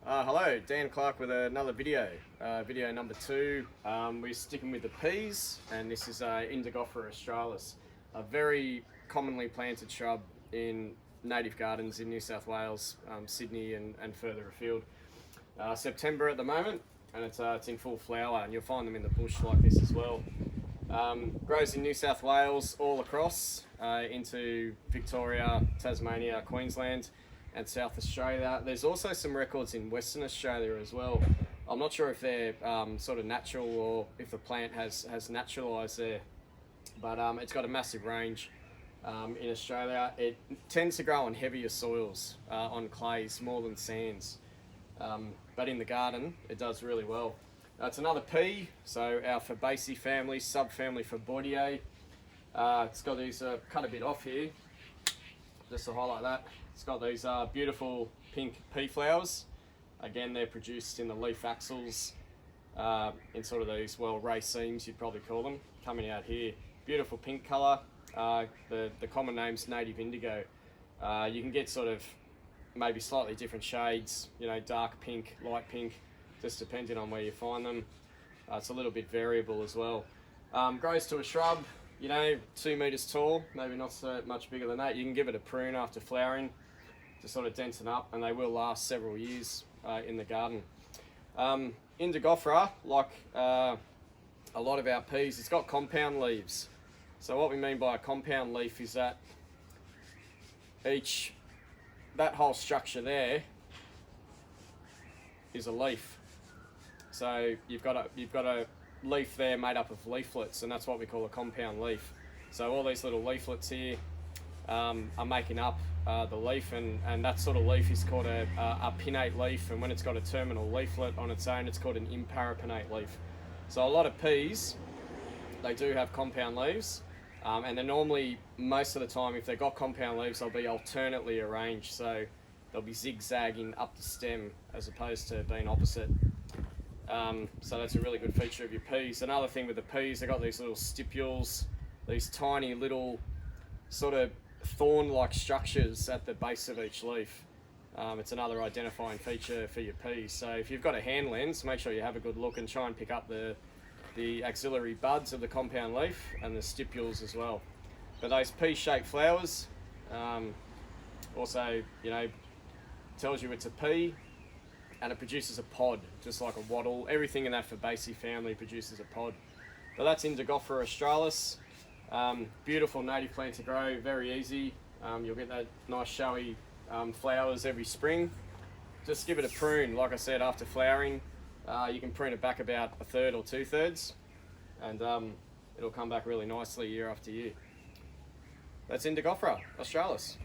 Hello, Dan Clark with another video, video number 2. We're sticking with the peas, and this is Indigofera australis, a very commonly planted shrub in native gardens in New South Wales, Sydney and further afield. September at the moment, and it's in full flower, and you'll find them in the bush like this as well. Grows in New South Wales all across into Victoria, Tasmania, Queensland and South Australia. There's also some records in Western Australia as well. I'm not sure if they're sort of natural or if the plant has naturalised there, but it's got a massive range in Australia. It tends to grow on heavier soils, on clays more than sands, but in the garden it does really well. It's another pea, so our Fabaceae family, subfamily Fabaceae. It's got these, cut a bit off here, just to highlight that. It's got these beautiful pink pea flowers. Again, they're produced in the leaf axils, in sort of these, well, racemes you'd probably call them, coming out here. Beautiful pink colour. The common name's native indigo. You can get sort of maybe slightly different shades, you know, dark pink, light pink, just depending on where you find them. It's a little bit variable as well. Grows to a shrub, you know, 2 metres tall, maybe not so much bigger than that. You can give it a prune after flowering to sort of densen up, and they will last several years in the garden. Indigofera, like a lot of our peas, it's got compound leaves. So what we mean by a compound leaf is that that whole structure there is a leaf. So you've got a leaf there made up of leaflets, and that's what we call a compound leaf. So all these little leaflets here are making up the leaf, and that sort of leaf is called a pinnate leaf, and when it's got a terminal leaflet on its own, it's called an imparipinnate leaf. So a lot of peas, they do have compound leaves, and they're normally, most of the time, if they've got compound leaves, they'll be alternately arranged, so they'll be zigzagging up the stem as opposed to being opposite. So that's a really good feature of your peas. Another thing with the peas, they've got these little stipules, these tiny little sort of thorn-like structures at the base of each leaf. It's another identifying feature for your peas. So if you've got a hand lens, make sure you have a good look and try and pick up the axillary buds of the compound leaf and the stipules as well. But those pea-shaped flowers, also, you know, tells you it's a pea, and it produces a pod, just like a wattle. Everything in that Fabaceae family produces a pod. So that's Indigofera australis. Beautiful native plant to grow, very easy. You'll get that nice showy flowers every spring. Just give it a prune, like I said, after flowering. You can prune it back about 1/3 or 2/3, and it'll come back really nicely year after year. That's Indigofera australis.